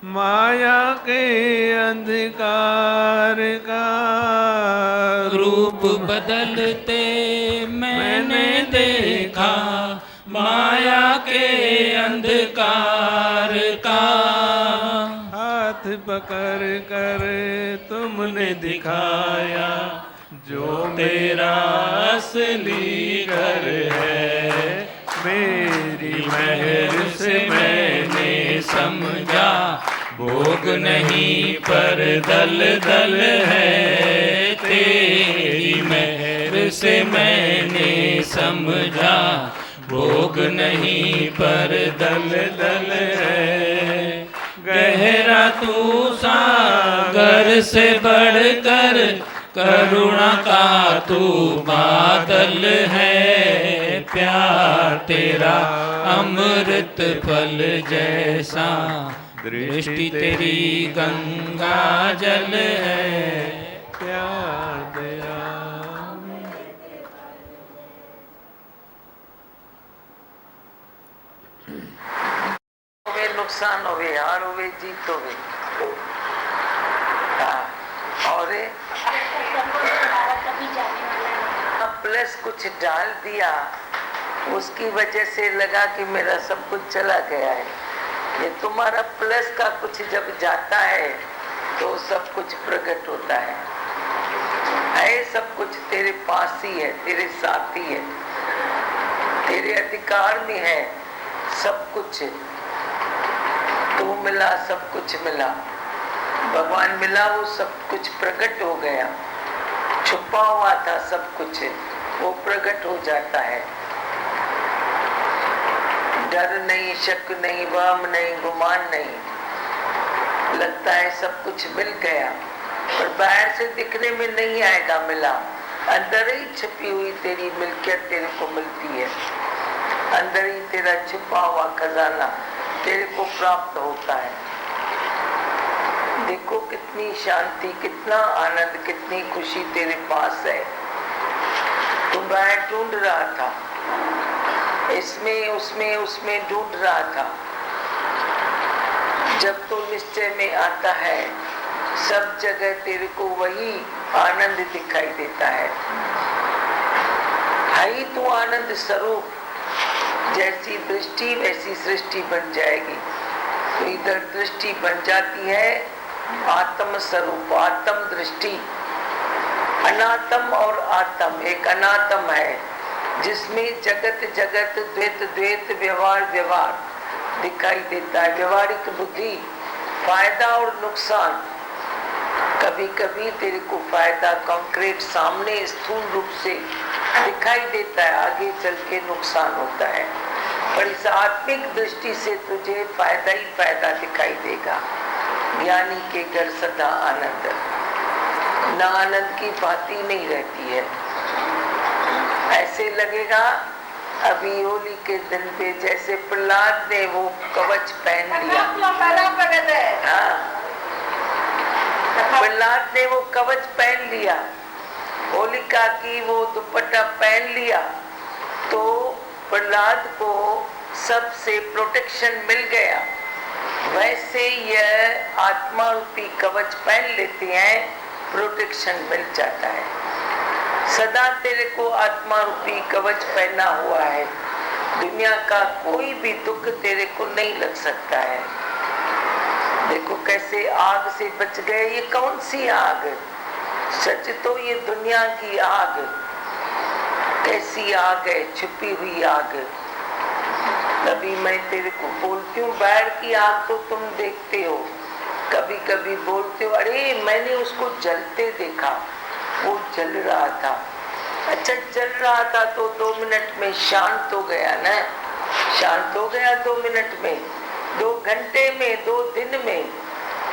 माया के अंधकार का रूप बदलते मैंने देखा, माया के अंधकार का। हाथ पकड़ कर तुमने दिखाया जो तेरा असली घर है, मेरी महर से मैंने समझा, भोग नहीं पर दल दल है। तेरी महर से मैंने समझा, भोग नहीं पर दल दल है। गहरा तू सागर से बढ़कर, करुणा का तू बादल है। प्यार तेरा अमृत फल जैसा, दृष्टि तेरी गंगा जल है। प्यार तेरा होवे नुकसान होवे, हार होवे, जीत होवे। और प्लस कुछ डाल दिया, उसकी वजह से लगा कि मेरा सब कुछ चला गया है। ये तुम्हारा प्लस का कुछ जब जाता है तो सब कुछ प्रकट होता है। सब कुछ तेरे पास ही है, तेरे साथ ही है, तेरे अधिकार में है सब कुछ। तू मिला, सब कुछ मिला, भगवान मिला, वो सब कुछ प्रकट हो गया। छुपा हुआ था सब कुछ, वो प्रकट हो जाता है। डर नहीं, शक नहीं, वहम नहीं, गुमान नहीं। लगता है सब कुछ मिल गया, पर बाहर से दिखने में नहीं आएगा मिला। अंदर ही छिपी हुई तेरी मिल्कियत तेरे को मिलती है। अंदर ही तेरा छुपा हुआ खजाना तेरे को प्राप्त होता है। देखो कितनी शांति, कितना आनंद, कितनी खुशी तेरे पास है। तू बाहर ढूंढ रहा था, इसमें उसमें उसमें ढूंढ रहा था। जब तो निश्चय में आता है, सब जगह तेरे को वही आनंद दिखाई देता है। ही तू आनंद स्वरूप। जैसी दृष्टि वैसी सृष्टि बन जाएगी। तो इधर दृष्टि बन जाती है आत्म स्वरूप, आत्म दृष्टि। अनात्म और आत्म, एक अनात्म है जिसमें जगत जगत, द्वैत द्वैत, व्यवहार व्यवहार दिखाई देता है। व्यवहारिक बुद्धि, फायदा और नुकसान। कभी कभी तेरे को फायदा कॉन्क्रीट सामने स्थूल रूप से दिखाई देता है, आगे चल के नुकसान होता है। पर इस आत्मिक दृष्टि से तुझे फायदा ही फायदा दिखाई देगा। ज्ञानी के घर सदा आनंद, ना आनंद की बात ही नहीं रहती है। ऐसे लगेगा अभी होली के दिन पे जैसे प्रहलाद ने वो कवच पहन लिया। हाँ, प्रहलाद ने वो कवच पहन लिया, होलिका की वो दुपट्टा पहन लिया, तो प्रहलाद को सबसे प्रोटेक्शन मिल गया। वैसे यह आत्मा रूपी कवच पहन लेते हैं, प्रोटेक्शन मिल जाता है। सदा तेरे को आत्मा रूपी कवच पहना हुआ है। दुनिया का कोई भी दुख तेरे को नहीं लग सकता है। देखो कैसे आग से बच गए। ये कौन सी आग? सच तो ये दुनिया की आग। कैसी आग है, छुपी हुई आग। कभी मैं तेरे को बोलती हूँ बाहर की आग तो तुम देखते हो, कभी कभी बोलते हो अरे मैंने उसको जलते देखा, वो जल रहा था। अच्छा जल रहा था तो 2 मिनट में शांत हो गया ना, शांत हो गया 2 मिनट में, 2 घंटे में, 2 दिन में।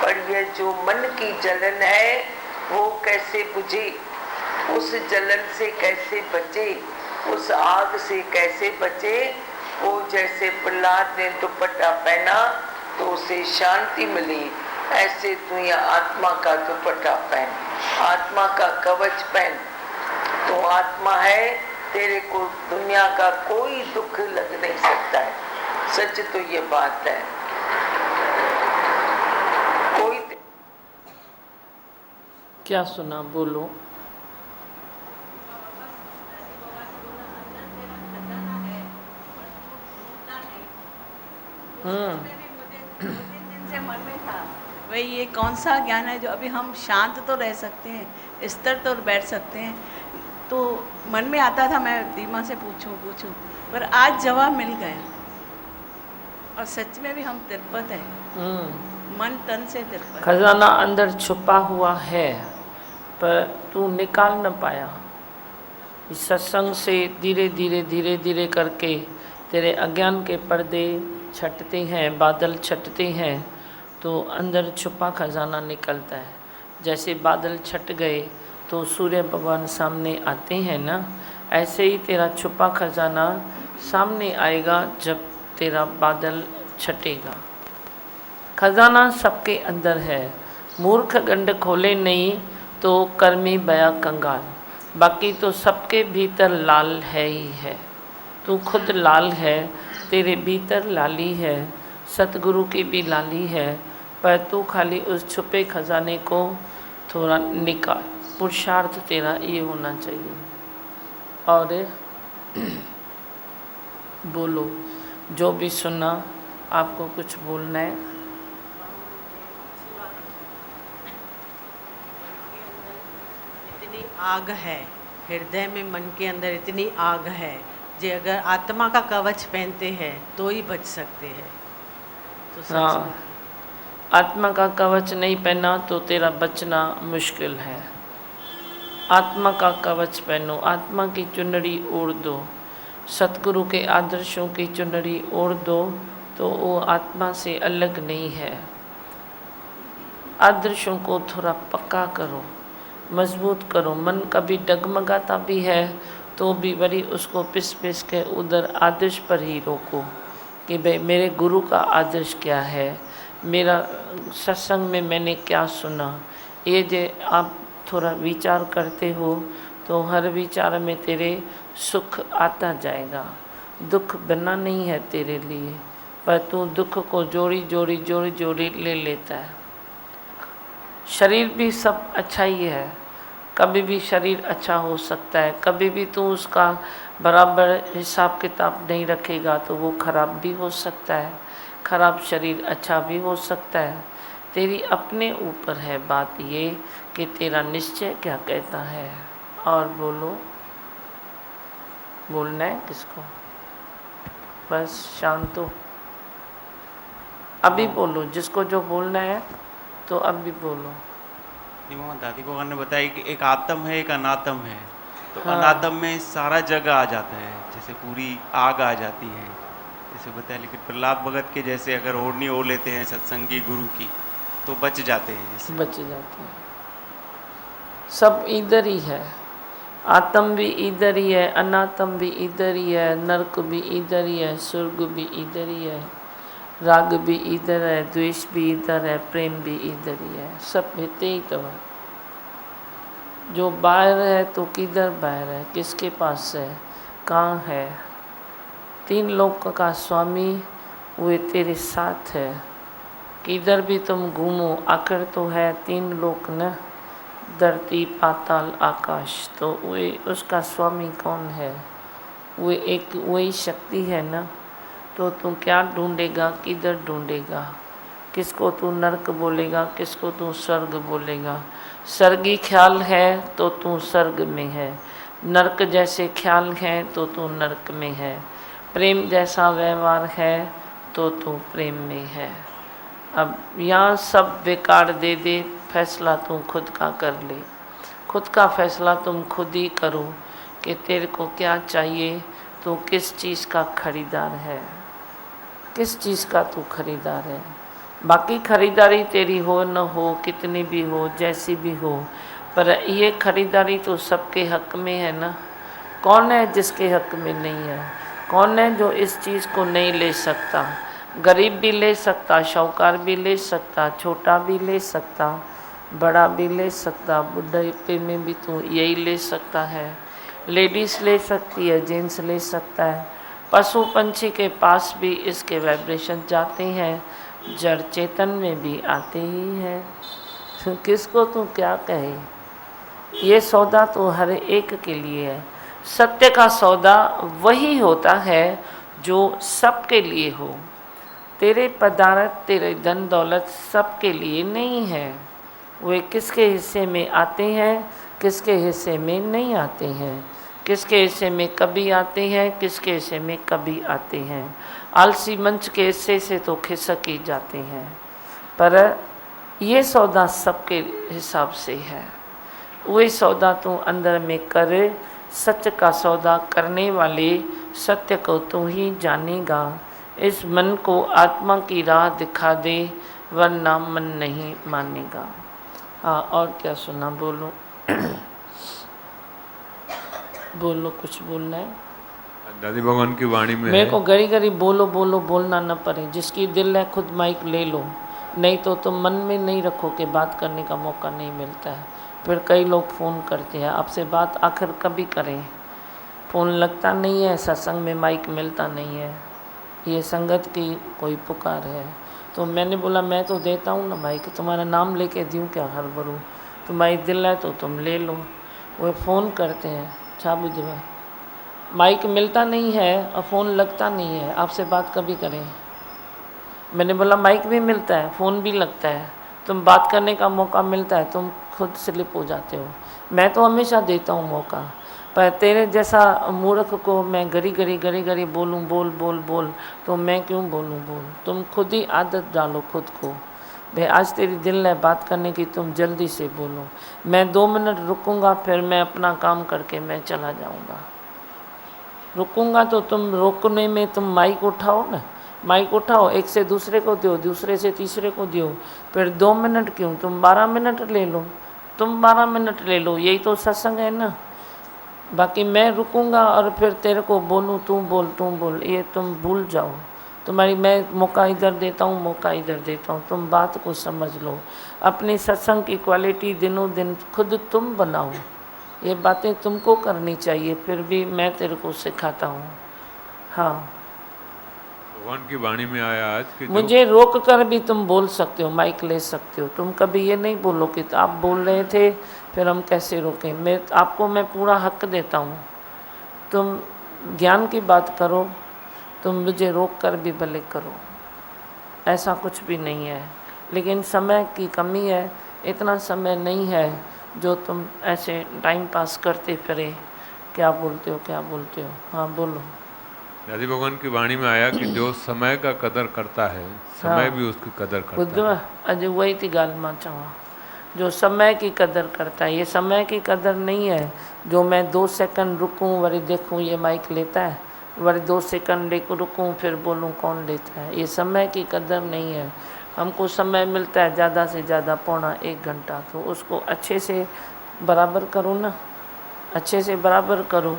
पर ये जो मन की जलन है वो कैसे बुझे, उस जलन से कैसे बचे, उस आग से कैसे बचे। वो जैसे प्रहलाद ने दुपट्टा पहना तो उसे शांति मिली, ऐसे तू यहाँ आत्मा का दुपट्टा पहन, आत्मा का कवच पहन। तो आत्मा है, तेरे को दुनिया का कोई दुख लग नहीं सकता है। सच तो ये बात है। क्या सुना, बोलो। से मन में था वही, ये कौन सा ज्ञान है जो अभी हम शांत तो रह सकते हैं, स्थिर तो बैठ सकते हैं। तो मन में आता था मैं दीमा से पूछूं, पर आज जवाब मिल गया। और सच में भी हम तिरपत हैं, मन तन से तिरपत। खजाना अंदर छुपा हुआ है पर तू निकाल न पाया। इस सत्संग से धीरे धीरे करके तेरे अज्ञान के पर्दे छटते हैं, बादल छटते हैं, तो अंदर छुपा खजाना निकलता है। जैसे बादल छट गए तो सूर्य भगवान सामने आते हैं ना, ऐसे ही तेरा छुपा खजाना सामने आएगा जब तेरा बादल छटेगा। खजाना सबके अंदर है, मूर्ख गंड खोले नहीं तो कर्मी बया कंगाल। बाकी तो सबके भीतर लाल है ही है, तू खुद लाल है, तेरे भीतर लाली है, सतगुरु की भी लाली है, पर तू खाली उस छुपे खजाने को थोड़ा निकाल। पुरुषार्थ तेरा ये होना चाहिए। और बोलो, जो भी सुना आपको कुछ बोलना है। इतनी आग है हृदय में, मन के अंदर इतनी आग है जे अगर आत्मा का कवच पहनते हैं तो ही बच सकते हैं। तो सच हाँ, में आत्मा का कवच नहीं पहना तो तेरा बचना मुश्किल है। आत्मा का कवच पहनो, आत्मा की चुनरी ओढ़ दो, सतगुरु के आदर्शों की चुनरी ओढ़ दो, तो वो आत्मा से अलग नहीं है। आदर्शों को थोड़ा पक्का करो, मजबूत करो। मन कभी डगमगाता भी है तो भी बड़ी उसको पिस के उधर आदर्श पर ही रोको कि भाई मेरे गुरु का आदर्श क्या है, मेरा सत्संग में मैंने क्या सुना। ये जो आप थोड़ा विचार करते हो तो हर विचार में तेरे सुख आता जाएगा। दुख बना नहीं है तेरे लिए, पर तू दुख को जोड़ी ले लेता है। शरीर भी सब अच्छा ही है, कभी भी शरीर अच्छा हो सकता है, कभी भी तू उसका बराबर हिसाब किताब नहीं रखेगा तो वो खराब भी हो सकता है। खराब शरीर अच्छा भी हो सकता है। तेरी अपने ऊपर है बात ये कि तेरा निश्चय क्या कहता है। और बोलो, बोलना है किसको? बस शांत हो, अभी बोलो, जिसको जो बोलना है तो अभी बोलो। मामा दादी को ने बताया कि एक आत्म है, एक अनात्म है। तो हाँ। अनात्म में सारा जगह आ जाता है, जैसे पूरी आग आ जाती है, जैसे बताया। लेकिन प्रहलाद भगत के जैसे अगर ओढ़नी ओढ़ लेते हैं सत्संग की, गुरु की, तो बच जाते हैं। जैसे बच जाते हैं। सब इधर ही है, आत्म भी इधर ही है, अनात्म भी इधर ही है, नरक भी इधर ही है, स्वर्ग भी इधर ही है, राग भी इधर है, द्वेष भी इधर है, प्रेम भी इधर ही है। सब भेते ही तो है। जो बाहर है तो किधर बाहर है, किसके पास है, कहाँ है? तीन लोक का स्वामी वे तेरे साथ है। किधर भी तुम घूमो, आखिर तो है तीन लोक न, धरती पाताल आकाश। तो वे उसका स्वामी कौन है? वे एक वही शक्ति है ना। तो तू क्या ढूंढेगा, किधर ढूंढेगा? किसको तू नरक बोलेगा, किसको तू स्वर्ग बोलेगा? स्वर्गी ख्याल है तो तू स्वर्ग में है, नरक जैसे ख्याल हैं तो तू नरक में है, प्रेम जैसा व्यवहार है तो तू प्रेम में है। अब यहाँ सब बेकार दे दे, फैसला तू खुद का कर ले। खुद का फैसला तुम खुद ही करो कि तेरे को क्या चाहिए, तू किस चीज़ का खरीदार है, किस चीज़ का तू खरीदार है। बाकी खरीदारी तेरी हो न हो, कितनी भी हो, जैसी भी हो, पर ये खरीदारी तो सबके हक में है ना। कौन है जिसके हक में नहीं है? कौन है जो इस चीज़ को नहीं ले सकता? गरीब भी ले सकता, शाहूकार भी ले सकता, छोटा भी ले सकता, बड़ा भी ले सकता, बुढ़ापे में भी तो यही ले सकता है। लेडीज़ ले सकती है, जेंट्स ले सकता है। पशु पंछी के पास भी इसके वाइब्रेशन जाते हैं, जड़ चेतन में भी आते ही हैं। तो किसको तू क्या कहे? ये सौदा तो हर एक के लिए है। सत्य का सौदा वही होता है जो सबके लिए हो। तेरे पदार्थ, तेरे धन दौलत सबके लिए नहीं है। वे किसके हिस्से में आते हैं, किसके हिस्से में नहीं आते हैं, किसके हिस्से में कभी आते हैं, किसके हिस्से में कभी आते हैं। आलसी मंच के हिस्से से तो खिसक ही जाते हैं, पर ये सौदा सबके हिसाब से है। वही सौदा तू अंदर में कर। सत्य का सौदा करने वाले सत्य को तू ही जानेगा। इस मन को आत्मा की राह दिखा दे, वरना मन नहीं मानेगा। हाँ, और क्या सुना? बोलो बोलो, कुछ बोलना है? दादी भगवान की वाणी में मेरे है, को गरी गरी बोलो बोलो बोलना न पड़े। जिसकी दिल है खुद माइक ले लो, नहीं तो तुम मन में नहीं रखो कि बात करने का मौका नहीं मिलता है। फिर कई लोग फ़ोन करते हैं, आपसे बात आखिर कभी करें, फ़ोन लगता नहीं है, सत्संग में माइक मिलता नहीं है। ये संगत की कोई पुकार है। तो मैंने बोला मैं तो देता हूँ ना माइक, तुम्हारा नाम लेके दूँ क्या हर बरू? तुम्हारी दिल है तो तुम ले लो। वो फ़ोन करते हैं, छा बुझवा माइक मिलता नहीं है और फ़ोन लगता नहीं है, आपसे बात कभी करें? मैंने बोला माइक भी मिलता है, फ़ोन भी लगता है, तुम बात करने का मौका मिलता है, तुम खुद स्लिप हो जाते हो। मैं तो हमेशा देता हूँ मौका, पर तेरे जैसा मूर्ख को मैं गरी गरी बोलूँ बोल बोल बोल, तो मैं क्यों बोलूँ बोल? तुम खुद ही आदत डालो खुद को। भाई आज तेरी दिल है बात करने की, तुम जल्दी से बोलो। मैं 2 मिनट रुकूंगा, फिर मैं अपना काम करके मैं चला जाऊंगा। रुकूंगा तो तुम रोकने में तुम माइक उठाओ ना, माइक उठाओ, एक से दूसरे को दो, दूसरे से तीसरे को दो। फिर 2 मिनट क्यों, तुम 12 मिनट ले लो, तुम 12 मिनट ले लो, यही तो सत्संग है ना। बाकी मैं रुकूंगा और फिर तेरे को बोलूँ तू बोल, ये तुम भूल जाओ। तुम्हारी मैं मौका इधर देता हूँ, मौका इधर देता हूँ, तुम बात को समझ लो। अपनी सत्संग की क्वालिटी दिनों दिन खुद तुम बनाओ। ये बातें तुमको करनी चाहिए, फिर भी मैं तेरे को सिखाता हूँ। हाँ, भगवान की वाणी में आया आज कि मुझे रोक कर भी तुम बोल सकते हो, माइक ले सकते हो। तुम कभी ये नहीं बोलो कि आप बोल रहे थे फिर हम कैसे रोकें। मैं पूरा हक देता हूँ, तुम ज्ञान की बात करो, तुम मुझे रोक कर भी भले करो, ऐसा कुछ भी नहीं है। लेकिन समय की कमी है, इतना समय नहीं है जो तुम ऐसे टाइम पास करते फिरे। क्या बोलते हो? हाँ बोलो। दादी भगवान की वाणी में आया कि जो समय का कदर करता है, समय भी उसकी कदर करता बुद्धवा है। अज वही थी गाल मां चवां, जो समय की कदर करता है। ये समय की कदर नहीं है जो मैं 2 सेकंड रुकूं वरी देखूं ये माइक लेता है, वरी 2 सेकंड रुकूं फिर बोलूं कौन लेता है। ये समय की कदर नहीं है। हमको समय मिलता है ज़्यादा से ज़्यादा 1.25 घंटा, तो उसको अच्छे से बराबर करो ना, अच्छे से बराबर करो।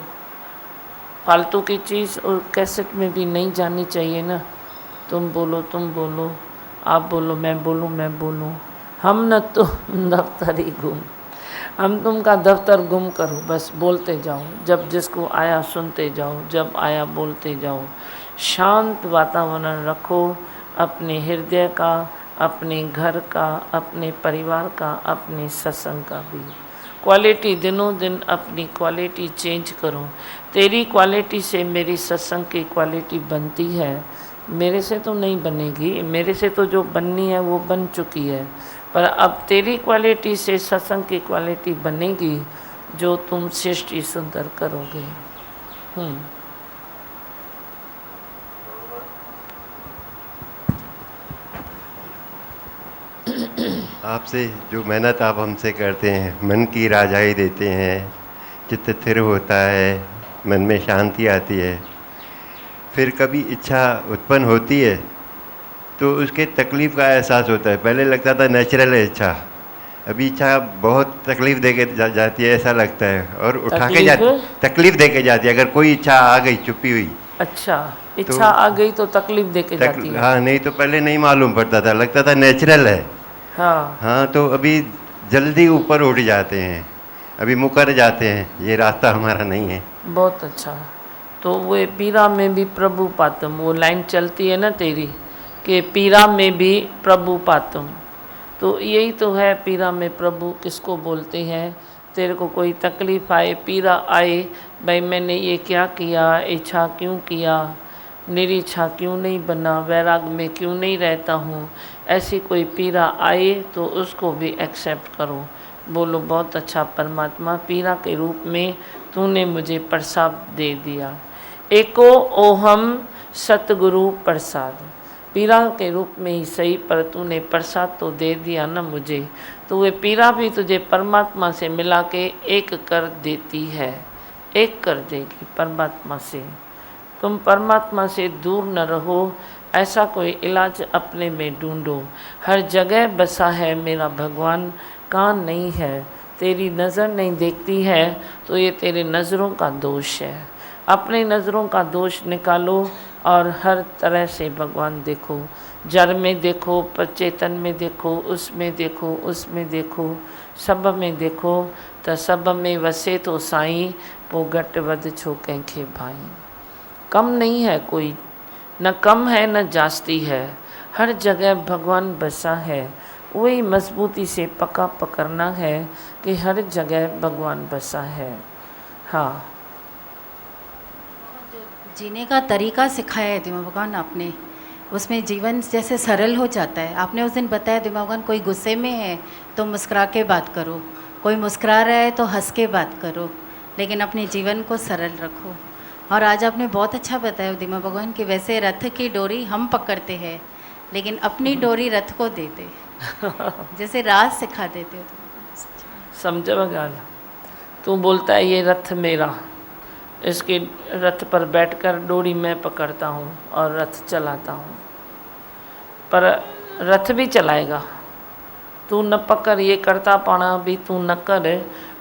फालतू की चीज़ और कैसेट में भी नहीं जानी चाहिए ना। तुम बोलो, आप बोलो, मैं बोलूँ। हम न तो दफ्तर ही गुम, हम तुम का दफ्तर गुम करो, बस बोलते जाओ। जब जिसको आया सुनते जाओ, जब आया बोलते जाओ। शांत वातावरण रखो अपने हृदय का, अपने घर का, अपने परिवार का, अपने सत्संग का भी। क्वालिटी दिनों दिन अपनी क्वालिटी चेंज करो। तेरी क्वालिटी से मेरी सत्संग की क्वालिटी बनती है, मेरे से तो नहीं बनेगी। मेरे से तो जो बननी है वो बन चुकी है, पर अब तेरी क्वालिटी से सत्संग की क्वालिटी बनेगी जो तुम सृष्टि सुंदर करोगे। आपसे जो मेहनत आप हमसे करते हैं, मन की राजाई देते हैं, चित्त स्थिर होता है, मन में शांति आती है। फिर कभी इच्छा उत्पन्न होती है तो उसके तकलीफ़ का एहसास होता है। पहले लगता था नेचुरल है इच्छा, अभी इच्छा बहुत तकलीफ़ दे के जाती है, ऐसा लगता है। और उठा के जाती, तकलीफ़ दे के जाती है। अगर कोई इच्छा आ गई छुपी हुई, अच्छा इच्छा आ गई तो तकलीफ दे के जाती है। हाँ, नहीं तो पहले नहीं मालूम पड़ता था, लगता था नेचुरल है। हाँ, तो अभी जल्दी ऊपर उठ जाते हैं, अभी मुकर जाते हैं, ये रास्ता हमारा नहीं है। बहुत अच्छा। तो वो पीरा में भी प्रभु पातम, वो लाइन चलती है ना तेरी कि पीरा में भी प्रभु पातम, तो यही तो है। पीरा में प्रभु किसको बोलते हैं? तेरे को कोई तकलीफ़ आए, पीड़ा आए, भाई मैंने ये क्या किया, इच्छा क्यों किया, निरीच्छा क्यों नहीं बना, वैराग में क्यों नहीं रहता हूँ, ऐसी कोई पीड़ा आए तो उसको भी एक्सेप्ट करो। बोलो बहुत अच्छा परमात्मा, पीड़ा के रूप में तूने मुझे प्रसाद दे दिया। एको ओहम सतगुरु प्रसाद, पीड़ा के रूप में ही सही, पर तूने प्रसाद तो दे दिया ना मुझे, तो वे पीड़ा भी तुझे परमात्मा से मिला के एक कर देती है, एक कर देगी परमात्मा से। तुम परमात्मा से दूर न रहो, ऐसा कोई इलाज अपने में ढूंढो। हर जगह बसा है मेरा भगवान, कान नहीं है, तेरी नज़र नहीं देखती है, तो ये तेरे नज़रों का दोष है। अपने नज़रों का दोष निकालो और हर तरह से भगवान देखो। जड़ में देखो, चेतन में देखो, उसमें देखो, उसमें देखो, सब में देखो, तो सब में वसे तो साईं, पो घट वध छो कंहिंखे भाई। कम नहीं है कोई, न कम है न जास्ती है, हर जगह भगवान बसा है। वही मजबूती से पक्का पकड़ना है कि हर जगह भगवान बसा है। हाँ, जीने का तरीका सिखाया है दिमा भगवान आपने, उसमें जीवन जैसे सरल हो जाता है। आपने उस दिन बताया दिमा भगवान, कोई गुस्से में है तो मुस्कुरा के बात करो, कोई मुस्कुरा रहा है तो हंस के बात करो, लेकिन अपने जीवन को सरल रखो। और आज आपने बहुत अच्छा बताया दिमा भगवान कि वैसे रथ की डोरी हम पकड़ते हैं, लेकिन अपनी डोरी रथ को देते, जैसे राज सिखा देते हो। समझो गाल, तू बोलता है ये रथ मेरा, इसके रथ पर बैठकर डोरी मैं पकड़ता हूँ और रथ चलाता हूँ, पर रथ भी चलाएगा। तू न पकड़, ये करता पाना भी तू न कर,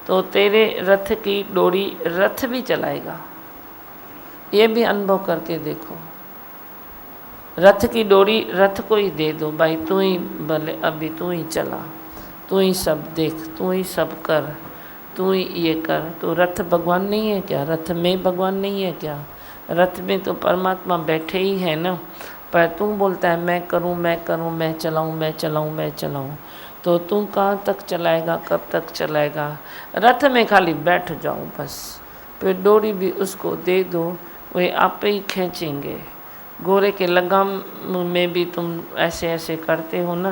तो तेरे रथ की डोरी रथ भी चलाएगा। ये भी अनुभव करके देखो। रथ की डोरी रथ को ही दे दो, भाई तू ही भले, अभी तू ही चला, तू ही सब देख, तू ही सब कर, तू ही ये कर। तो रथ भगवान नहीं है क्या? रथ में भगवान नहीं है क्या? रथ में तो परमात्मा बैठे ही है ना। पर तू बोलता है मैं करूं, मैं करूं, मैं चलाऊं, मैं चलाऊं, मैं चलाऊं, तो तू कहाँ तक चलाएगा, कब तक चलाएगा? रथ में खाली बैठ जाओ बस, फिर डोरी भी उसको दे दो, वे आप ही खींचेंगे। घोड़े के लगाम में भी तुम ऐसे ऐसे करते हो ना,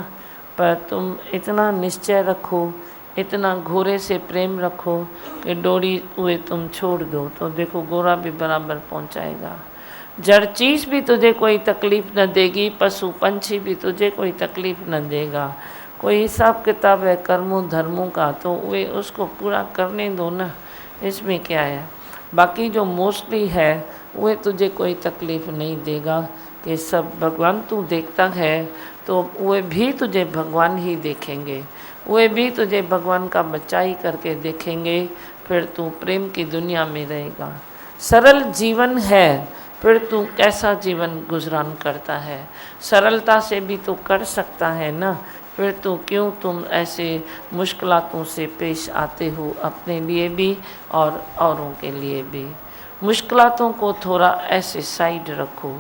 पर तुम इतना निश्चय रखो, इतना घोड़े से प्रेम रखो कि डोरी हुए तुम छोड़ दो, तो देखो घोड़ा भी बराबर पहुंचाएगा। जड़ चीज़ भी तुझे कोई तकलीफ़ न देगी, पशु पंछी भी तुझे कोई तकलीफ़ न देगा। कोई हिसाब किताब है कर्मों धर्मों का, तो वे उसको पूरा करने दो ना, इसमें क्या है। बाकी जो मोस्टली है वे तुझे कोई तकलीफ़ नहीं देगा, कि सब भगवान तू देखता है, तो वे भी तुझे भगवान ही देखेंगे, वे भी तुझे भगवान का बच्चा ही करके देखेंगे। फिर तू प्रेम की दुनिया में रहेगा। सरल जीवन है, फिर तू कैसा जीवन गुजरान करता है? सरलता से भी तो कर सकता है ना, फिर तो क्यों तुम ऐसे मुश्किलातों से पेश आते हो, अपने लिए भी और औरों के लिए भी। मुश्किलातों को थोड़ा ऐसे साइड रखो,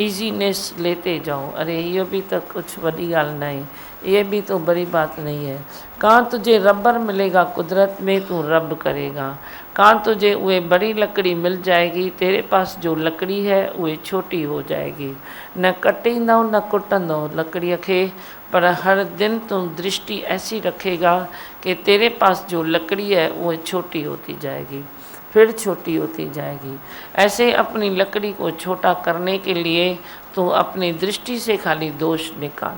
इजीनेस लेते जाओ। अरे ये भी तो कुछ बड़ी गाल नहीं, ये भी तो बड़ी बात नहीं है। कहाँ तुझे रबर मिलेगा कुदरत में, तू रब करेगा। कहाँ तुझे वे बड़ी लकड़ी मिल जाएगी, तेरे पास जो लकड़ी है वे छोटी हो जाएगी। न कटींदो न कुटंदो लकड़ीअ खे, पर हर दिन तुम दृष्टि ऐसी रखेगा कि तेरे पास जो लकड़ी है वो छोटी होती जाएगी, फिर छोटी होती जाएगी। ऐसे अपनी लकड़ी को छोटा करने के लिए तो अपनी दृष्टि से खाली दोष निकाल,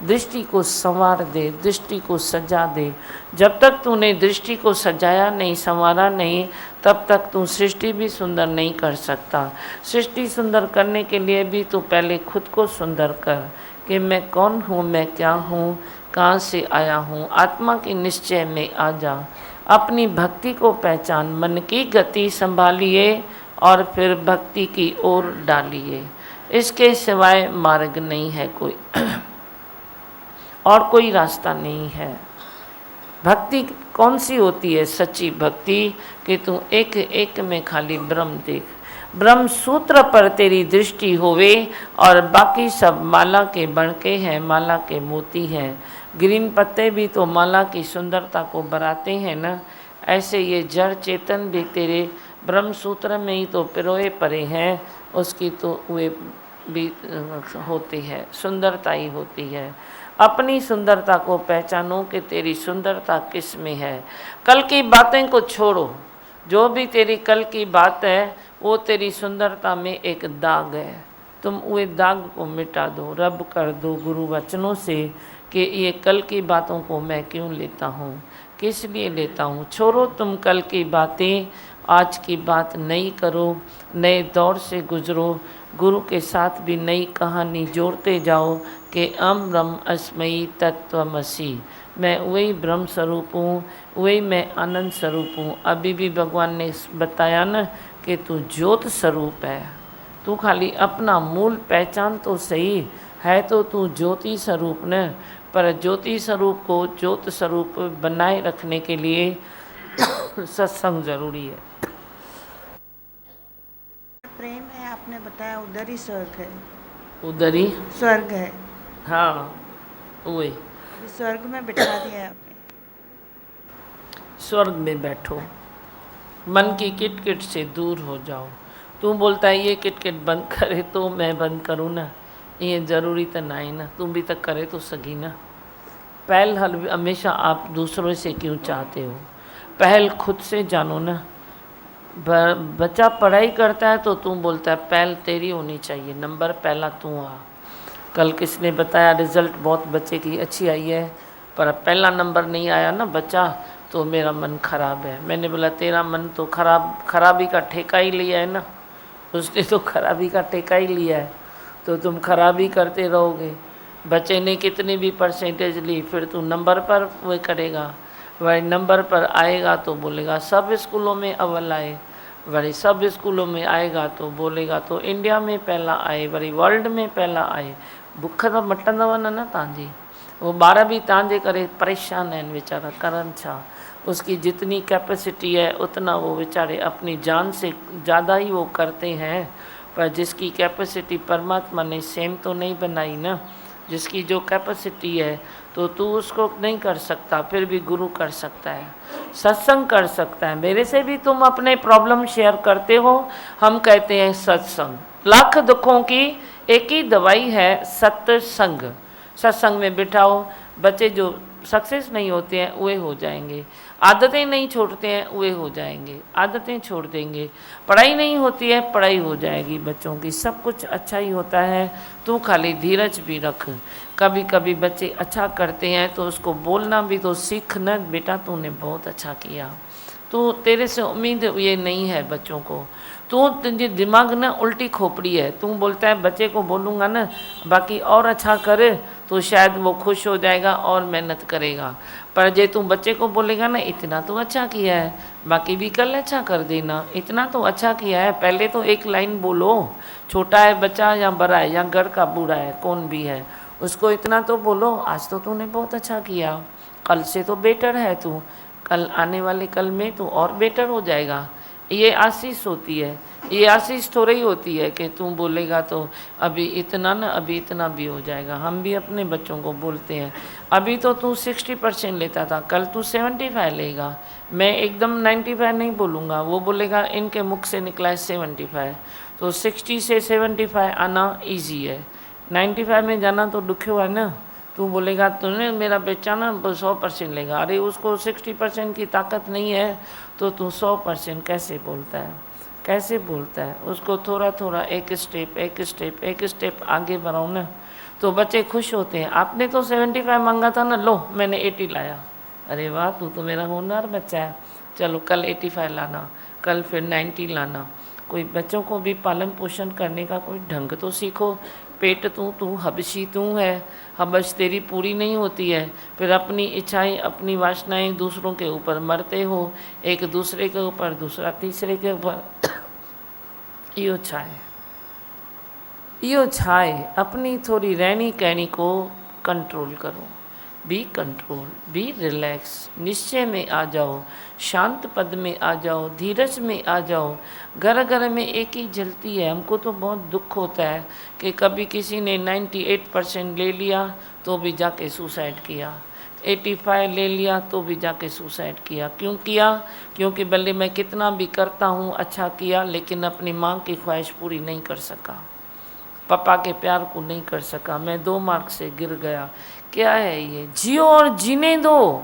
दृष्टि को संवार दे, दृष्टि को सजा दे। जब तक तूने दृष्टि को सजाया नहीं, संवारा नहीं, तब तक तू सृष्टि भी सुंदर नहीं कर सकता। सृष्टि सुंदर करने के लिए भी तू पहले खुद को सुंदर कर, कि मैं कौन हूँ, मैं क्या हूँ, कहाँ से आया हूँ। आत्मा के निश्चय में आ जा, अपनी भक्ति को पहचान, मन की गति संभालिए और फिर भक्ति की ओर डालिए। इसके सिवाय मार्ग नहीं है कोई और कोई रास्ता नहीं है। भक्ति कौन सी होती है? सच्ची भक्ति कि तू एक एक में खाली ब्रह्म देख, ब्रह्म सूत्र पर तेरी दृष्टि होवे और बाकी सब माला के बनके हैं, माला के मोती हैं। ग्रीन पत्ते भी तो माला की सुंदरता को बढ़ाते हैं ना। ऐसे ये जड़ चेतन भी तेरे ब्रह्म सूत्र में ही तो पिरोए परे हैं, उसकी तो वे भी होती है, सुंदरता ही होती है। अपनी सुंदरता को पहचानो कि तेरी सुंदरता किस में है। कल की बातें को छोड़ो, जो भी तेरी कल की बात है वो तेरी सुंदरता में एक दाग है, तुम वो दाग को मिटा दो, रब कर दो गुरु वचनों से कि ये कल की बातों को मैं क्यों लेता हूँ, किस लिए लेता हूँ। छोड़ो तुम कल की बातें, आज की बात नई करो, नए दौर से गुजरो, गुरु के साथ भी नई कहानी जोड़ते जाओ कि अम ब्रह्म अस्मयी तत्वमसि, मैं वही ब्रह्म स्वरूप हूँ, वही मैं आनंद स्वरूप हूँ। अभी भी भगवान ने बताया ना कि तू ज्योत स्वरूप है, तू खाली अपना मूल पहचान तो सही है, तो तू ज्योति स्वरूप न, पर ज्योति स्वरूप को ज्योत स्वरूप बनाए रखने के लिए सत्संग जरूरी है। प्रेम है, आपने बताया उधर ही स्वर्ग है, उधर ही स्वर्ग है। हाँ वही अभी स्वर्ग में बिठा दिया है आपने। स्वर्ग में बैठो, मन की किटकिट से दूर हो जाओ। तू बोलता है ये किटकिट बंद करे तो मैं बंद करूँ ना, ये ज़रूरी तो ना ही ना, तुम भी तक करे तो सगी ना। पहल हमेशा आप दूसरों से क्यों चाहते हो, पहल खुद से जानो ना। बच्चा पढ़ाई करता है तो तू बोलता है पहल तेरी होनी चाहिए, नंबर पहला तू आ। कल किसने बताया रिज़ल्ट बहुत बच्चे की अच्छी आई है पर पहला नंबर नहीं आया ना बच्चा, तो मेरा मन खराब है। मैंने बोला तेरा मन तो खराबी का ठेका ही लिया है ना, उसने तो खराबी का ठेका ही लिया है, तो तुम खराबी करते रहोगे। बच्चे ने कितनी भी परसेंटेज ली, फिर तू नंबर पर वो करेगा, वही नंबर पर आएगा तो बोलेगा सब स्कूलों में अव्वल आए, वही सब स्कूलों में आएगा तो बोलेगा तो इंडिया में पहला आए, वरी वर्ल्ड में पहला आए। बुख तो मटंदव न तव्हांजी, वो ॿार भी तव्हांजे करे परेशान आहिनि वीचारा, करनि छा। उसकी जितनी कैपेसिटी है उतना वो बेचारे अपनी जान से ज़्यादा ही वो करते हैं, पर जिसकी कैपेसिटी परमात्मा ने सेम तो नहीं बनाई ना, जिसकी जो कैपेसिटी है तो तू उसको नहीं कर सकता, फिर भी गुरु कर सकता है, सत्संग कर सकता है। मेरे से भी तुम अपने प्रॉब्लम शेयर करते हो, हम कहते हैं सत्संग। लाख दुखों की एक ही दवाई है सत्संग। सत्संग में बिठाओ, बच्चे जो सक्सेस नहीं होते हैं वे हो जाएंगे, आदतें नहीं छोड़ते हैं वे हो जाएंगे, आदतें छोड़ देंगे, पढ़ाई नहीं होती है पढ़ाई हो जाएगी बच्चों की, सब कुछ अच्छा ही होता है। तू खाली धीरज भी रख। कभी कभी बच्चे अच्छा करते हैं तो उसको बोलना भी तो सीख न, बेटा तूने बहुत अच्छा किया, तो तेरे से उम्मीद ये नहीं है बच्चों को, तो तुझे दिमाग ना उल्टी खोपड़ी है। तू बोलता है बच्चे को बोलूँगा ना बाकी और अच्छा करे तो शायद वो खुश हो जाएगा और मेहनत करेगा, पर जे तू बच्चे को बोलेगा ना इतना तो अच्छा किया है बाकी भी कल अच्छा कर देना, इतना तो अच्छा किया है, पहले तो एक लाइन बोलो, छोटा है बच्चा या बड़ा है या घर का बूढ़ा है कौन भी है, उसको इतना तो बोलो आज तो तूने बहुत अच्छा किया, कल से तो बेटर है तू, कल आने वाले कल में तू और बेटर हो जाएगा। ये आशीष होती है, ये आशीष थोड़ी होती है कि तू बोलेगा तो अभी इतना ना अभी इतना भी हो जाएगा। हम भी अपने बच्चों को बोलते हैं अभी तो तू 60% लेता था, कल तू 75 लेगा। मैं एकदम 95 नहीं बोलूँगा, वो बोलेगा इनके मुख से निकला है 75, तो 60 से 75 आना ईजी है, 95 में जाना तो दुखियो है ना। तू बोलेगा तूने मेरा बच्चा ना 100% लेगा, अरे उसको 60% की ताकत नहीं है तो तू 100% कैसे बोलता है, कैसे बोलता है। उसको थोड़ा थोड़ा एक स्टेप आगे बढ़ाओ ना, तो बच्चे खुश होते हैं। आपने तो 75 मांगा था ना, लो मैंने 80 लाया, अरे वाह तू तो मेरा होनहार बच्चा है, चलो कल 85 लाना, कल फिर 90 लाना। कोई बच्चों को भी पालन पोषण करने का कोई ढंग तो सीखो। पेट तू हबशी तू है, हबश तेरी पूरी नहीं होती है, फिर अपनी इच्छाएं अपनी वासनाएं दूसरों के ऊपर मरते हो, एक दूसरे के ऊपर दूसरा तीसरे के ऊपर। इहो छाए अपनी थोड़ी रहनी कहनी को कंट्रोल करो, बी कंट्रोल, बी रिलैक्स, निश्चय में आ जाओ, शांत पद में आ जाओ, धीरज में आ जाओ। घर घर में एक ही जलती है। हमको तो बहुत दुख होता है कि कभी किसी ने 98% ले लिया तो भी जाके सुसाइड किया, 85 ले लिया तो भी जाके सुसाइड किया। क्यों किया? क्योंकि भले मैं कितना भी करता हूँ, अच्छा किया, लेकिन अपनी माँ की ख्वाहिश पूरी नहीं कर सका, पापा के प्यार को नहीं कर सका, मैं 2 मार्क से गिर गया। क्या है ये? जियो और जीने दो,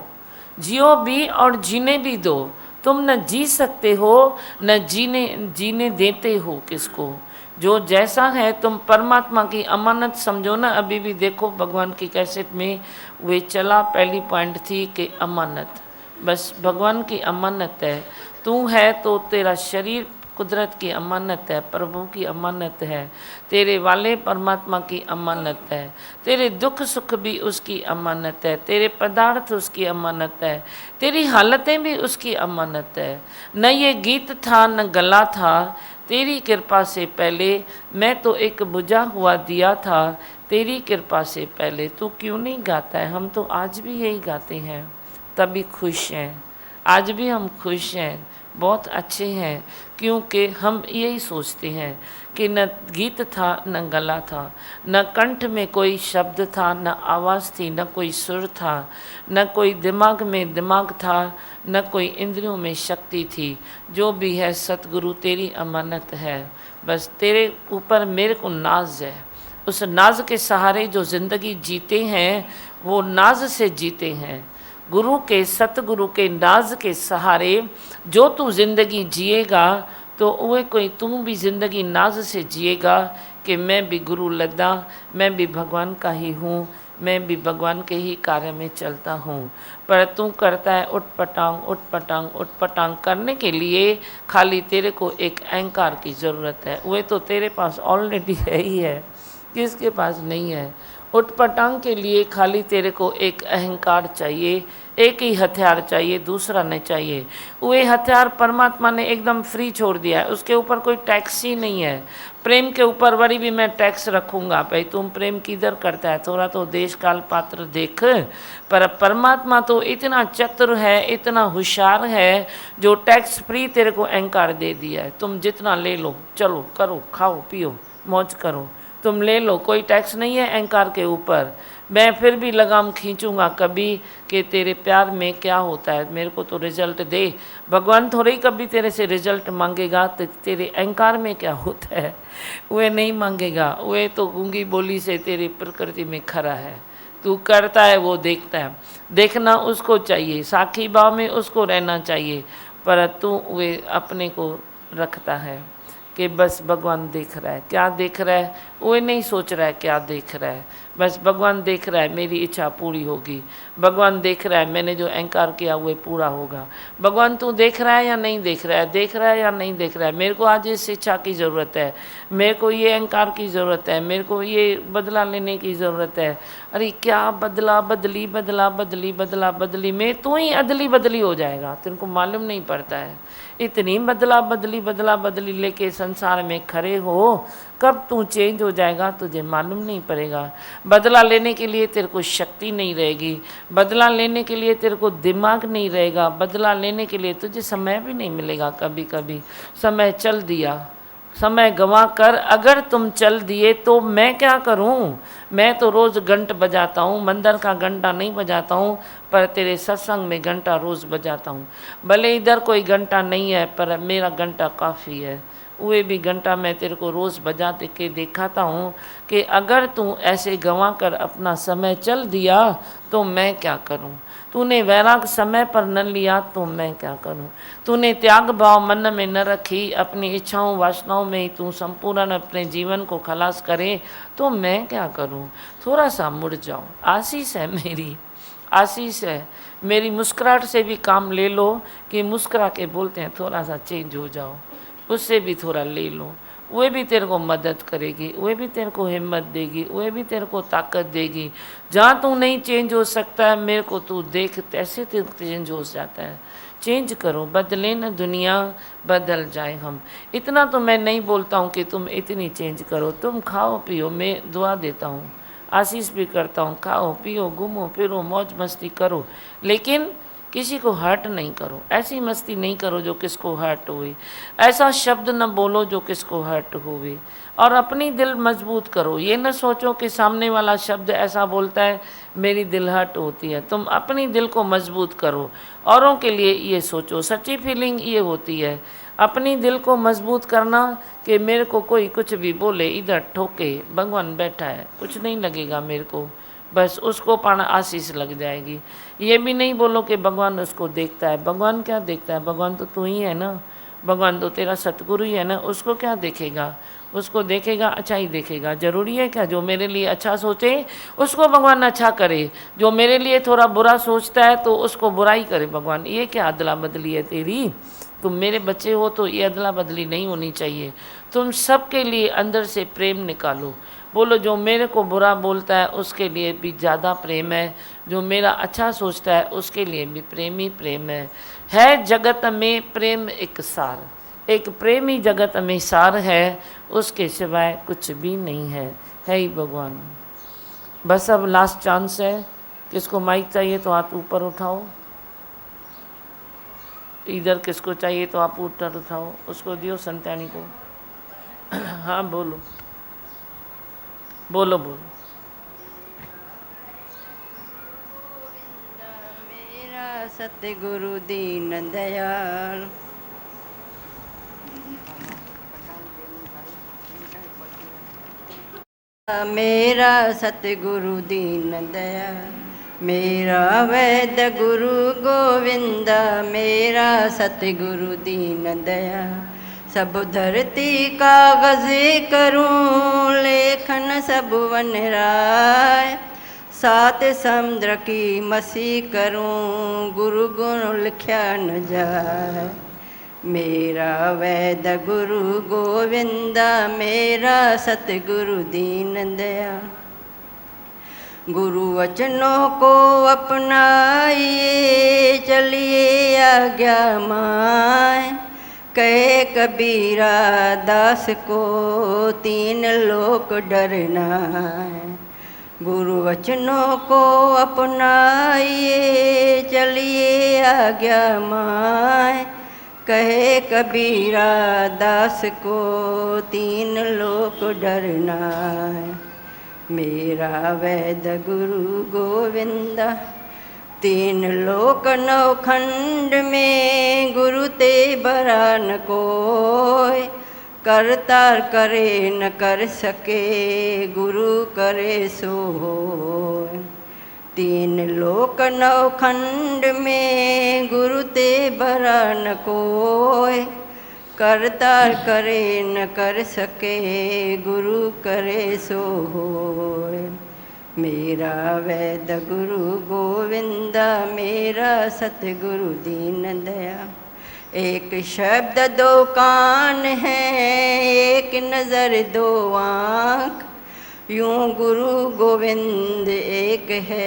जियो भी और जीने भी दो। तुम न जी सकते हो न जीने देते हो किसको। जो जैसा है तुम परमात्मा की अमानत समझो ना। अभी भी देखो भगवान की कैसेट में वे चला, पहली पॉइंट थी कि अमानत, बस भगवान की अमानत है। तू है तो तेरा शरीर कुदरत की अमानत है, प्रभु की अमानत है, तेरे वाले परमात्मा की अमानत है, तेरे दुख सुख भी उसकी अमानत है, तेरे पदार्थ उसकी अमानत है, तेरी हालतें भी उसकी अमानत है। न ये गीत था न गला था, तेरी कृपा से पहले मैं तो एक बुझा हुआ दिया था, तेरी कृपा से पहले। तू क्यों नहीं गाता है? हम तो आज भी यही गाते हैं, तभी खुश हैं। आज भी हम खुश हैं, बहुत अच्छे हैं, क्योंकि हम यही सोचते हैं कि न गीत था न गला था, न कंठ में कोई शब्द था, न आवाज़ थी, न कोई सुर था, न कोई दिमाग में दिमाग था, न कोई इंद्रियों में शक्ति थी। जो भी है सतगुरु तेरी अमानत है। बस तेरे ऊपर मेरे को नाज है। उस नाज के सहारे जो ज़िंदगी जीते हैं वो नाज से जीते हैं। गुरु के, सतगुरु के नाज के सहारे जो तू ज़िंदगी जिएगा तो वह कोई तू भी ज़िंदगी नाज से जिएगा कि मैं भी गुरु लद्दा, मैं भी भगवान का ही हूँ, मैं भी भगवान के ही कार्य में चलता हूँ। पर तू करता है उठपटांग उठपटांग उठपटांग। करने के लिए खाली तेरे को एक अहंकार की ज़रूरत है। वह तो तेरे पास ऑलरेडी है ही है, किसके पास नहीं है। उठपटांग के लिए खाली तेरे को एक अहंकार चाहिए, एक ही हथियार चाहिए, दूसरा नहीं चाहिए। वो हथियार परमात्मा ने एकदम फ्री छोड़ दिया है, उसके ऊपर कोई टैक्स ही नहीं है। प्रेम के ऊपर वरी भी मैं टैक्स रखूँगा, भाई तुम प्रेम किधर करता है, थोड़ा तो देश काल पात्र देख। पर परमात्मा तो इतना चतुर है, इतना होशियार है, जो टैक्स फ्री तेरे को अहंकार दे दिया है। तुम जितना ले लो, चलो करो, खाओ पियो, मौज करो, तुम ले लो, कोई टैक्स नहीं है अहंकार के ऊपर। मैं फिर भी लगाम खींचूंगा कभी कि तेरे प्यार में क्या होता है, मेरे को तो रिजल्ट दे। भगवान थोड़े ही कभी तेरे से रिजल्ट मांगेगा, तो तेरे अहंकार में क्या होता है वह नहीं मांगेगा। वह तो गूंगी बोली से तेरी प्रकृति में खरा है। तू करता है वो देखता है, देखना उसको चाहिए, साखी भाव में उसको रहना चाहिए। पर तू वे अपने को रखता है कि बस भगवान देख रहा है। क्या देख रहा है? वो नहीं सोच रहा है क्या देख रहा है, बस भगवान देख रहा है मेरी इच्छा पूरी होगी। भगवान देख रहा है मैंने जो अहंकार किया वो पूरा होगा। भगवान तू देख रहा है या नहीं देख रहा है, देख रहा है या नहीं देख रहा है। मेरे को आज इस इच्छा की ज़रूरत है, मेरे को ये अहंकार की ज़रूरत है, मेरे को ये बदला लेने की ज़रूरत है। अरे क्या बदला बदली बदला बदली बदला बदली में तू ही अदली बदली हो जाएगा, तेरे को मालूम नहीं पड़ता है। इतनी बदला बदली लेके संसार में खड़े हो, कब तू चेंज हो जाएगा तुझे मालूम नहीं पड़ेगा। बदला लेने के लिए तेरे को शक्ति नहीं रहेगी, बदला लेने के लिए तेरे को दिमाग नहीं रहेगा, बदला लेने के लिए तुझे समय भी नहीं मिलेगा। कभी कभी समय चल दिया, समय गंवा कर अगर तुम चल दिए तो मैं क्या करूं? मैं तो रोज़ घंट बजाता हूँ, मंदिर का घंटा नहीं बजाता हूँ, पर तेरे सत्संग में घंटा रोज़ बजाता हूँ। भले इधर कोई घंटा नहीं है पर मेरा घंटा काफ़ी है। वे भी घंटा मैं तेरे को रोज़ बजा के दिखाता हूँ कि अगर तू ऐसे गंवा कर अपना समय चल दिया तो मैं क्या करूँ। तूने वैराग समय पर न लिया तो मैं क्या करूं। तूने त्याग भाव मन में न रखी, अपनी इच्छाओं वासनाओं में ही तू संपूर्ण अपने जीवन को खलास करे तो मैं क्या करूं। थोड़ा सा मुड़ जाओ, आशीष है मेरी, आशीष है मेरी। मुस्कुराहट से भी काम ले लो कि मुस्कुरा के बोलते हैं थोड़ा सा चेंज हो जाओ, उससे भी थोड़ा ले लो। वह भी तेरे को मदद करेगी, वह भी तेरे को हिम्मत देगी, वह भी तेरे को ताकत देगी। जहाँ तू नहीं चेंज हो सकता है मेरे को तू देख, ऐसे चेंज हो जाता है। चेंज करो, बदले न दुनिया बदल जाए हम। इतना तो मैं नहीं बोलता हूँ कि तुम इतनी चेंज करो, तुम खाओ पियो, मैं दुआ देता हूँ, आशीष भी करता हूँ, खाओ पियो, घूमो फिरो, मौज मस्ती करो, लेकिन किसी को हर्ट नहीं करो, ऐसी मस्ती नहीं करो जो किसको हर्ट हुए, ऐसा शब्द न बोलो जो किसको हर्ट हुए, और अपनी दिल मजबूत करो। ये न सोचो कि सामने वाला शब्द ऐसा बोलता है मेरी दिल हर्ट होती है। तुम अपनी दिल को मजबूत करो, औरों के लिए ये सोचो। सच्ची फीलिंग ये होती है, अपनी दिल को मजबूत करना कि मेरे को कोई कुछ भी बोले, इधर ठोके, भगवान बैठा है, कुछ नहीं लगेगा मेरे को, बस उसको पाना आशीष लग जाएगी। ये भी नहीं बोलो कि भगवान उसको देखता है। भगवान क्या देखता है? भगवान तो तू ही है ना, भगवान तो तेरा सतगुरु ही है ना, उसको क्या देखेगा? उसको देखेगा अच्छा ही देखेगा। ज़रूरी है क्या जो मेरे लिए अच्छा सोचे उसको भगवान अच्छा करे, जो मेरे लिए थोड़ा बुरा सोचता है तो उसको बुराई करे भगवान? ये क्या अदला बदली है तेरी? तुम मेरे बच्चे हो तो ये अदला बदली नहीं होनी चाहिए। तुम सबके लिए अंदर से प्रेम निकालो। बोलो जो मेरे को बुरा बोलता है उसके लिए भी ज़्यादा प्रेम है, जो मेरा अच्छा सोचता है उसके लिए भी प्रेम ही प्रेम है जगत में प्रेम एक सार, एक प्रेम ही जगत में सार है, उसके सिवाय कुछ भी नहीं है ही भगवान। बस अब लास्ट चांस है, किसको माइक चाहिए तो हाथ ऊपर उठाओ, इधर किसको चाहिए तो आप ऊपर उठाओ, उसको दियो संतानी को। हाँ बोलो बोलो बोलो। मेरा सतगुरु दीन दयाल, मेरा सतगुरु दीन दयाल, मेरा वैद गुरु गोविंद, मेरा सतगुरु दीन दयाल। सब धरती कागज़ करूं लेखन सब वन राय, सात समुद्र की मसी करूं गुरु गुण लिखा न जाए। मेरा वैद गुरु गोविंद, मेरा सतगुरु दीन दयाल। गुरु वचनों को अपनाइए चलिए आज्ञा माय, कहे कबीरा दास को तीन लोक डरना है। गुरु वचनों को अपनाइए चलिए आज्ञा माय, कहे कबीरा दास को तीन लोक डरना है। मेरा वैद गुरु गोविंद, तीन लोक नौ खंड में गुरु ते बरा न कोय, करतार करे न कर सके गुरु करे सो होय। तीन लोक नौ खंड में गुरु ते बरा न कोय, करतार करे न कर सके गुरु करे सो होय। मेरा वैद गुरु गोविंद, मेरा सतगुरु दीन दयाल। एक शब्द दो कान है, एक नज़र दो आँख, यूं गुरु गोविंद एक है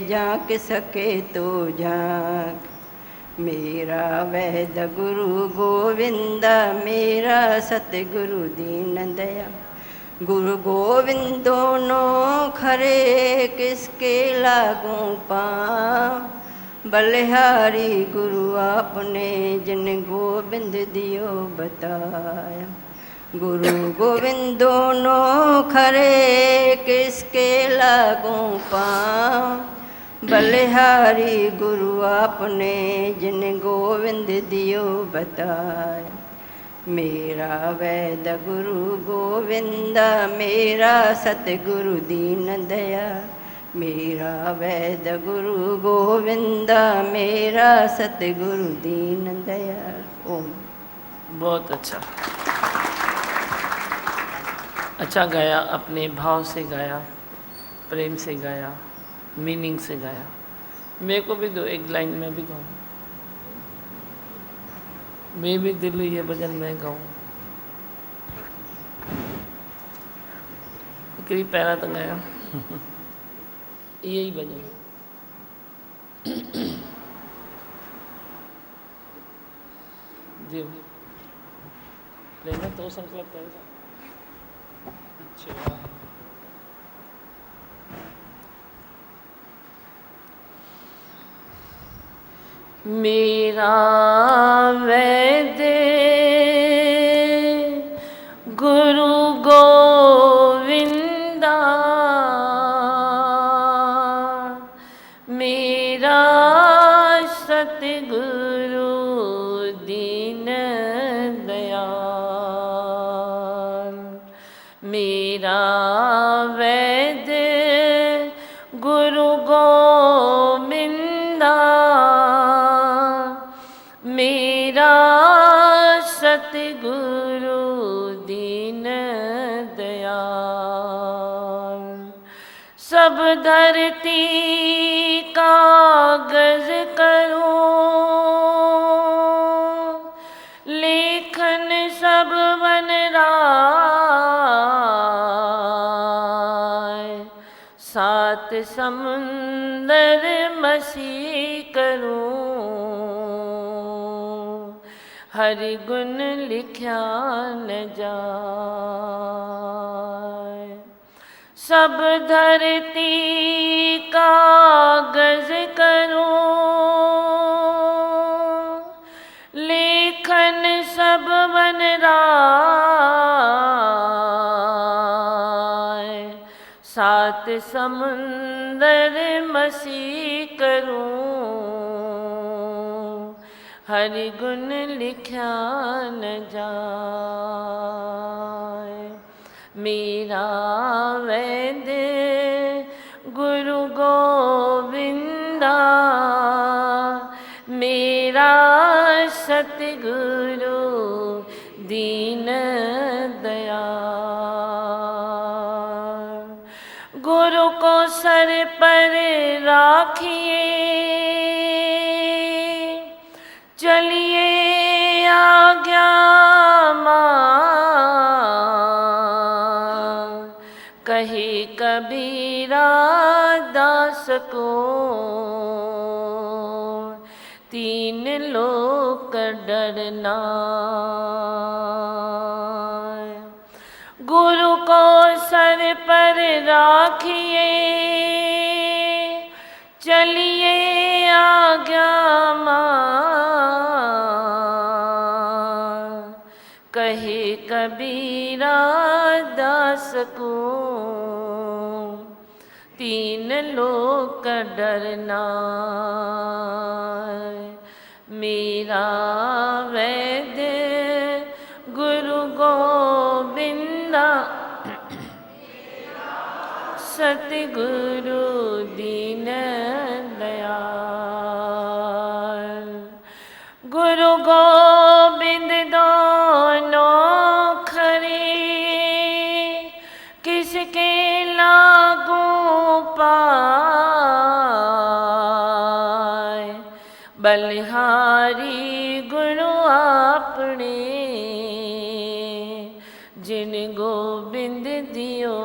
झांक सके तो झांक। मेरा वैद गुरु गोविंद, मेरा सतगुरु दीन दयाल। गुरु गोविंद दोनों खरे किसके लागू पाँव, बलिहारी गुरु आपने जिन गोविंद दियो बताया। गुरु गोविंद दोनों खरे किसके लागू पाँव, बलिहारी गुरु आपने जिन गोविंद दियो बताया। मेरा वैद गुरु गोविंद, मेरा सतगुरु दीन दयाल। मेरा वैद गुरु गोविंद, मेरा सतगुरु दीन दयाल। ओम। बहुत अच्छा गाया, अपने भाव से गाया, प्रेम से गाया, मीनिंग से गाया। मेरे को भी दो एक लाइन में भी गाऊँ, मैं भी दिल ये भजन मैं गाऊँ। कई पैरा तो गाया यही भजन। देव प्रेम तो संकल्प करेगा। अच्छा मेरा वैद्य गुरु गोविंदा, मेरा सतगुरु दीन दयाल, मेरा वैद्य गुरु गोविंदा, मेरा सतगुरु दीन दयाल। सब धरती कागज करूं, लेखन सब बन राय, सात समुंदर मसी करूं, हरि गुण लिख्या न जाए। सब धरती कागज करूं, लेखन सब बन राय, सात समुंदर मसी करूं, हरि गुण लिख्या न जाए। मेरा वैद्य गुरु गोविंदा, मेरा सतगुरु दीन दयाल। गुरु को सर पर राखिए, चलिए आज्ञा मान, कहे कबीरा दास को, तीन लोक डरना। गुरु को सर पर राखिए, चलिए आज्ञा मान, कहे कबीरा दास को, तीन लोक डरना। मेरा वैद्य गुरु गोविंदा, सतगुरु दीन दयाल। गुरु गोविंद दोनों खरे, किसके लागू पाए, बलिहारी गुरु आपने, जिन गोविंद दियो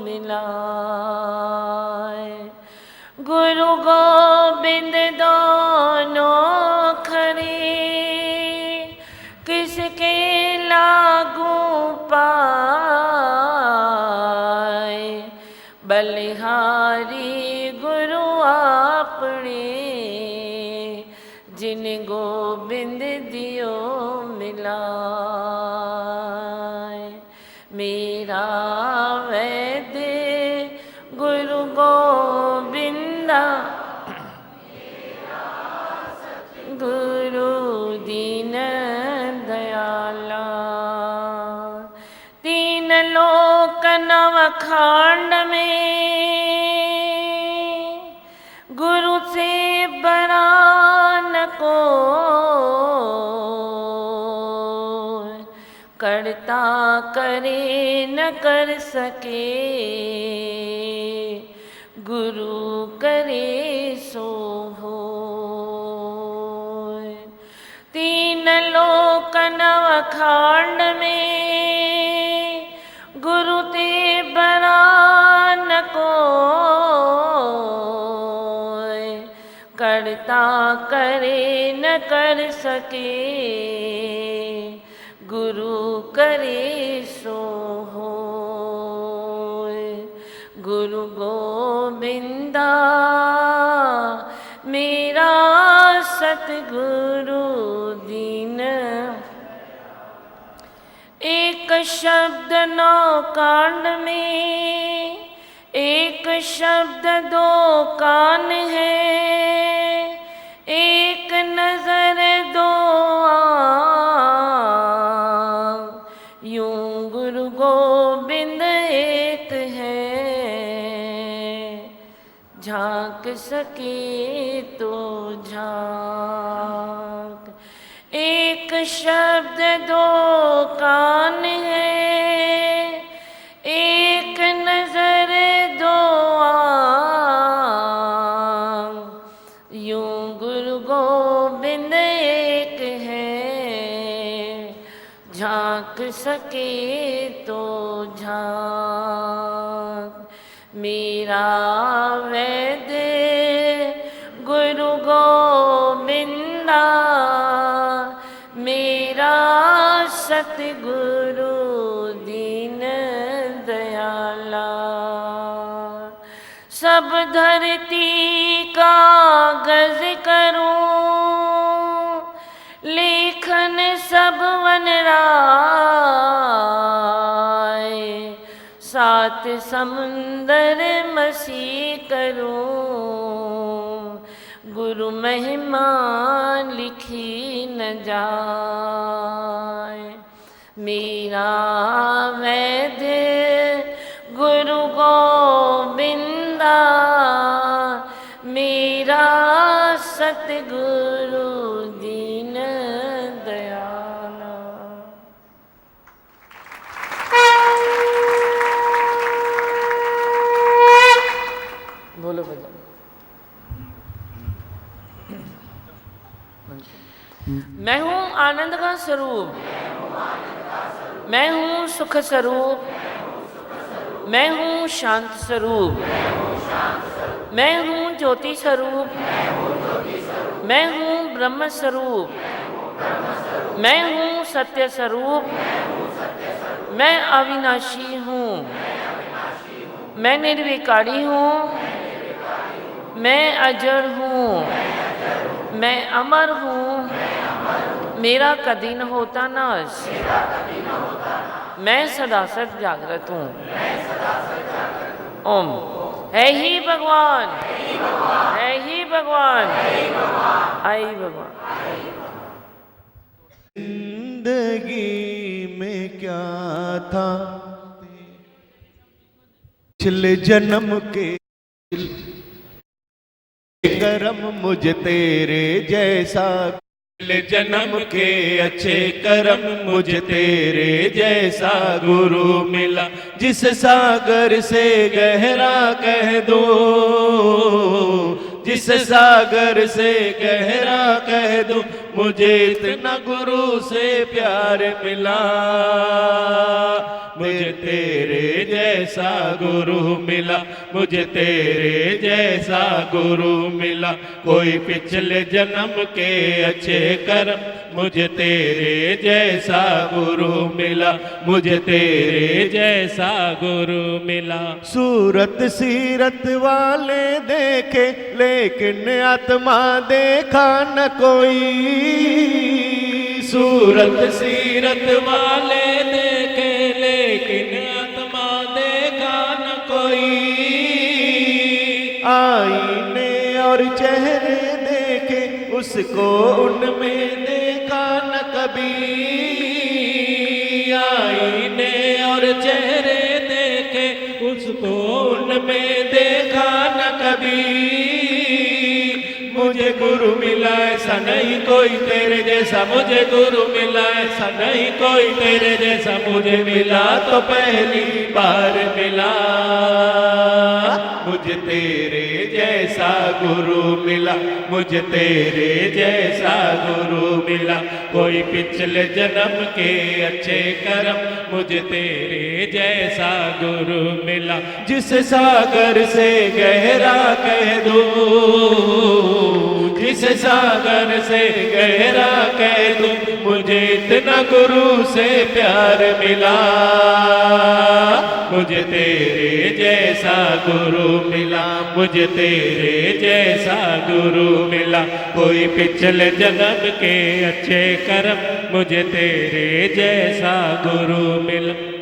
मिलाए। गुरु गोविंद दोनों खरे, किसके लागू पाए, बलिहारी गुरु आपने, जिन गोविंद दियो मिलाए। मेरा वैद्य गुरु गोविंदा, गुरु दीन दयाला। तीन लोक नवखंड में, गुरु से बड़ा न कोई, करता करे न कर सके, गुरु करे सो होय। तीन लोक नवखंड में, गुरु ते बड़ा न कोई, करता करे न कर सके, गुरु करे सो होय। गुरु गोविंदा मेरा सत सतगुरु दीन। एक शब्द नौ कांड में, एक शब्द दो कान है, एक नजर दो आँख, यूं गुरु गोबिंद एक है। झांक सके तो झांक। एक शब्द दो कान है, एक नजर दो आँख, यूं गुरु गोबिंद एक है। झांक सके तो झांक। मेरा वैद्य गुरु गोविंदा, मेरा सतगुरु दीन दयाला। सब धरती कागज करूं, लेखन सब वनराय। सात समुंदर मसी करूं, गुरु महिमा लिखी न जाए। मेरा वैद्य गुरु गोविंदा, मेरा सतगुरु दीन दयाला। बोलो भजन। मैं हूँ आनंद का स्वरूप, मैं हूँ सुख स्वरूप, मैं हूँ शांत स्वरूप, मैं हूँ ज्योति स्वरूप, मैं हूँ ब्रह्म स्वरूप, मैं हूँ सत्य स्वरूप, मैं अविनाशी हूँ, मैं निर्विकारी हूँ, मैं अजर हूँ, मैं अमर हूँ, मेरा कभी न होता नाश, मैं सदा सद जागृत हूँ। ओम। है ही भगवान, है ही भगवान, आई भगवान। जिंदगी में क्या था पिछले जन्म के करम, मुझ तेरे जैसा पिछले जन्म के अच्छे करम, मुझ तेरे जैसा गुरु मिला। जिस सागर से गहरा कह दो, जिस सागर से गहरा कह दो, मुझे इतना गुरु से प्यार मिला। मुझे तेरे जैसा गुरु मिला, मुझे तेरे जैसा गुरु मिला। कोई पिछले जन्म के अच्छे कर्म, मुझे तेरे जैसा गुरु मिला, मुझे तेरे जैसा गुरु मिला। सूरत सीरत वाले देखे, लेकिन आत्मा देखा न कोई। सूरत सीरत वाले देखे, लेकिन आत्मा देखा न कोई। आईने और चेहरे देखे, उसको उनमें देखा न कभी। आईने और चेहरे देखे, उसको उनमें देखा न कभी। मुझे गुरु मिला ऐसा नहीं कोई तेरे जैसा, मुझे गुरु मिला ऐसा नहीं कोई तेरे जैसा। मुझे मिला तो पहली बार मिला, मुझे तेरे जैसा गुरु मिला, मुझे तेरे जैसा गुरु मिला। कोई पिछले जन्म के अच्छे कर्म, मुझे तेरे जैसा गुरु मिला। जिस सागर से गहरा कह दो, जिस इस सागर से गहरा कह दूं, मुझे इतना गुरु से प्यार मिला, मुझे तेरे जैसा गुरु मिला, मुझे तेरे जैसा गुरु मिला। कोई पिछले जन्म के अच्छे कर्म, मुझे तेरे जैसा गुरु मिला।